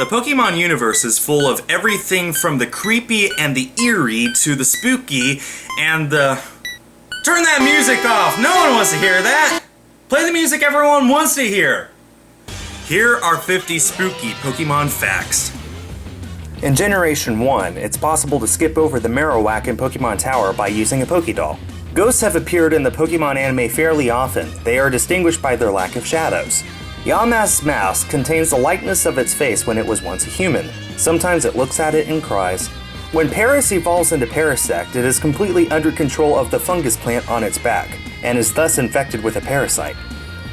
The Pokemon universe is full of everything from the creepy and the eerie to the spooky and the... Turn that music off! No one wants to hear that! Play the music everyone wants to hear! Here are 50 spooky Pokemon facts. In Generation 1, it's possible to skip over the Marowak in Pokemon Tower by using a Pokédoll. Ghosts have appeared in the Pokemon anime fairly often. They are distinguished by their lack of shadows. Yama's mask contains the likeness of its face when it was once a human. Sometimes it looks at it and cries. When Paris evolves into Parasect, it is completely under control of the fungus plant on its back, and is thus infected with a parasite.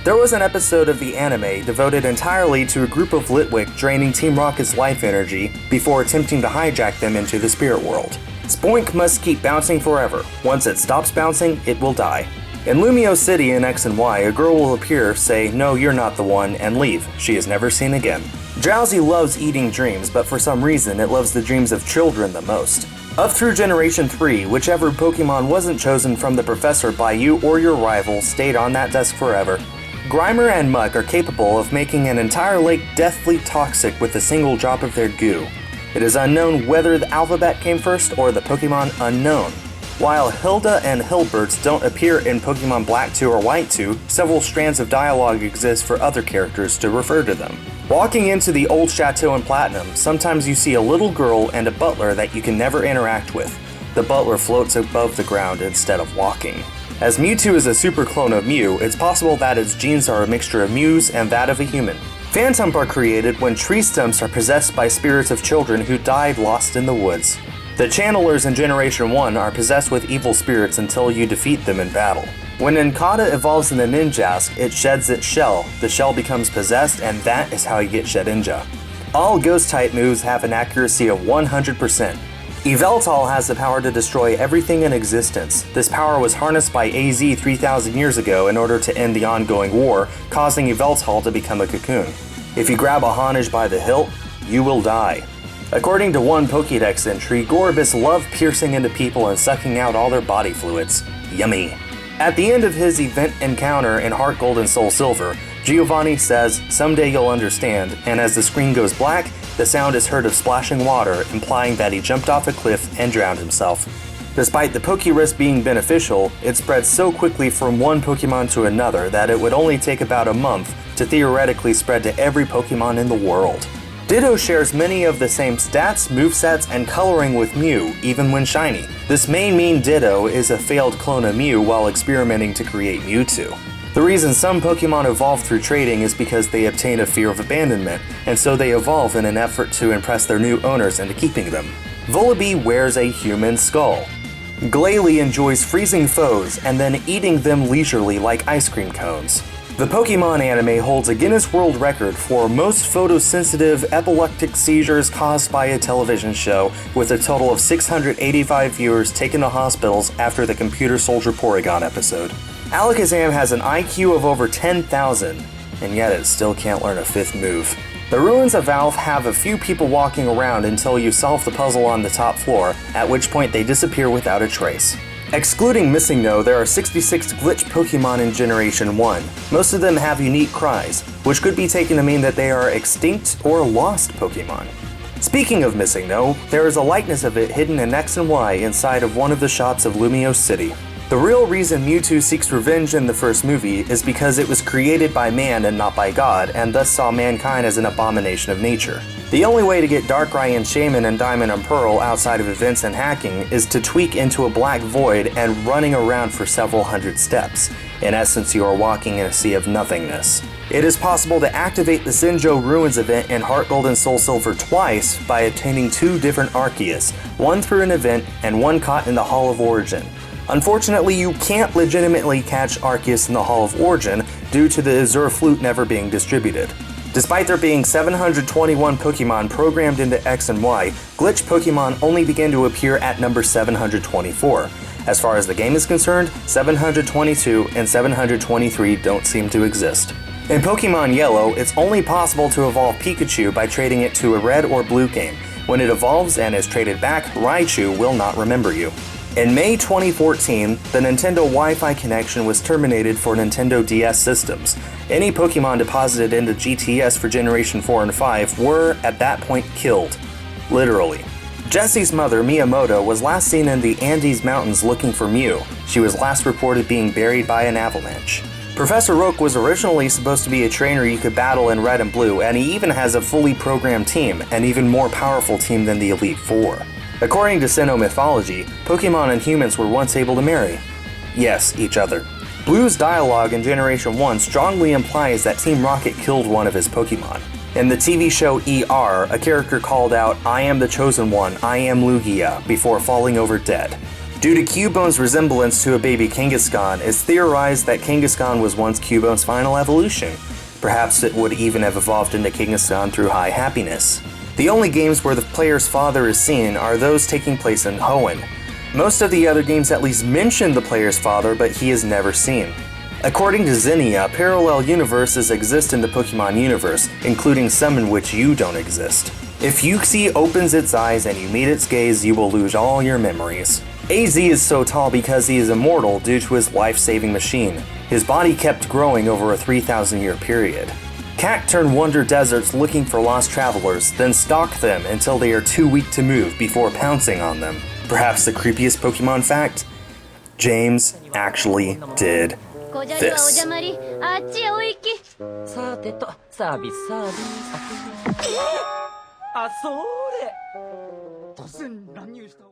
There was an episode of the anime devoted entirely to a group of Litwick draining Team Rocket's life energy before attempting to hijack them into the spirit world. Spoink must keep bouncing forever. Once it stops bouncing, it will die. In Lumio City in X and Y, a girl will appear, say, "No, you're not the one," and leave. She is never seen again. Drowsy loves eating dreams, but for some reason it loves the dreams of children the most. Up through Generation 3, whichever Pokemon wasn't chosen from the professor by you or your rival stayed on that desk forever. Grimer and Muck are capable of making an entire lake deathly toxic with a single drop of their goo. It is unknown whether the alphabet came first or the Pokemon Unknown. While Hilda and Hilbert don't appear in Pokemon Black 2 or White 2, several strands of dialogue exist for other characters to refer to them. Walking into the old chateau in Platinum, sometimes you see a little girl and a butler that you can never interact with. The butler floats above the ground instead of walking. As Mewtwo is a super clone of Mew, it's possible that its genes are a mixture of Mew's and that of a human. Phantom are created when tree stumps are possessed by spirits of children who died lost in the woods. The Channelers in Generation 1 are possessed with evil spirits until you defeat them in battle. When Nincada evolves in the Ninjask, it sheds its shell, the shell becomes possessed, and that is how you get Shedinja. All Ghost-type moves have an accuracy of 100%. Yveltal has the power to destroy everything in existence. This power was harnessed by AZ 3,000 years ago in order to end the ongoing war, causing Yveltal to become a cocoon. If you grab a Honage by the hilt, you will die. According to one Pokédex entry, Gorebyss loved piercing into people and sucking out all their body fluids. Yummy. At the end of his event encounter in Heart Gold and Soul Silver, Giovanni says, "Someday you'll understand," and as the screen goes black, the sound is heard of splashing water, implying that he jumped off a cliff and drowned himself. Despite the Pokéwrist being beneficial, it spreads so quickly from one Pokemon to another that it would only take about a month to theoretically spread to every Pokemon in the world. Ditto shares many of the same stats, movesets, and coloring with Mew, even when shiny. This may mean Ditto is a failed clone of Mew while experimenting to create Mewtwo. The reason some Pokemon evolve through trading is because they obtain a fear of abandonment, and so they evolve in an effort to impress their new owners into keeping them. Volibee wears a human skull. Glalie enjoys freezing foes and then eating them leisurely like ice cream cones. The Pokemon anime holds a Guinness World Record for most photosensitive epileptic seizures caused by a television show, with a total of 685 viewers taken to hospitals after the Computer Soldier Porygon episode. Alakazam has an IQ of over 10,000, and yet it still can't learn a fifth move. The ruins of Alph have a few people walking around until you solve the puzzle on the top floor, at which point they disappear without a trace. Excluding Missingno, there are 66 glitch Pokemon in Generation 1. Most of them have unique cries, which could be taken to mean that they are extinct or lost Pokemon. Speaking of Missingno, there is a likeness of it hidden in X and Y inside of one of the shops of Lumio City. The real reason Mewtwo seeks revenge in the first movie is because it was created by man and not by God, and thus saw mankind as an abomination of nature. The only way to get Darkrai and Shaman and Diamond and Pearl outside of events and hacking is to tweak into a black void and running around for several hundred steps. In essence, you are walking in a sea of nothingness. It is possible to activate the Sinjo Ruins event in Heart Gold and Soul Silver twice by obtaining 2 different Arceus, one through an event and one caught in the Hall of Origin. Unfortunately, you can't legitimately catch Arceus in the Hall of Origin due to the Azure Flute never being distributed. Despite there being 721 Pokemon programmed into X and Y, glitch Pokemon only began to appear at number 724. As far as the game is concerned, 722 and 723 don't seem to exist. In Pokemon Yellow, it's only possible to evolve Pikachu by trading it to a red or blue game. When it evolves and is traded back, Raichu will not remember you. In May 2014, the Nintendo Wi-Fi connection was terminated for Nintendo DS systems. Any Pokemon deposited into GTS for Generation 4 and 5 were, at that point, killed. Literally. Jesse's mother, Miyamoto, was last seen in the Andes Mountains looking for Mew. She was last reported being buried by an avalanche. Professor Oak was originally supposed to be a trainer you could battle in Red and Blue, and he even has a fully programmed team, an even more powerful team than the Elite Four. According to Sinnoh mythology, Pokemon and humans were once able to marry. Yes, each other. Blue's dialogue in Generation 1 strongly implies that Team Rocket killed one of his Pokemon. In the TV show ER, a character called out, "I am the chosen one, I am Lugia," before falling over dead. Due to Cubone's resemblance to a baby Kangaskhan, it's theorized that Kangaskhan was once Cubone's final evolution. Perhaps it would even have evolved into Kangaskhan through high happiness. The only games where the player's father is seen are those taking place in Hoenn. Most of the other games at least mention the player's father, but he is never seen. According to Zinnia, parallel universes exist in the Pokemon universe, including some in which you don't exist. If Uxie opens its eyes and you meet its gaze, you will lose all your memories. AZ is so tall because he is immortal due to his life-saving machine. His body kept growing over a 3,000-year period. Cat turned wander deserts looking for lost travelers, then stalk them until they are too weak to move before pouncing on them. Perhaps the creepiest Pokemon fact? James actually did this. さてと、サービスサービス。あ、それ。突然乱入した。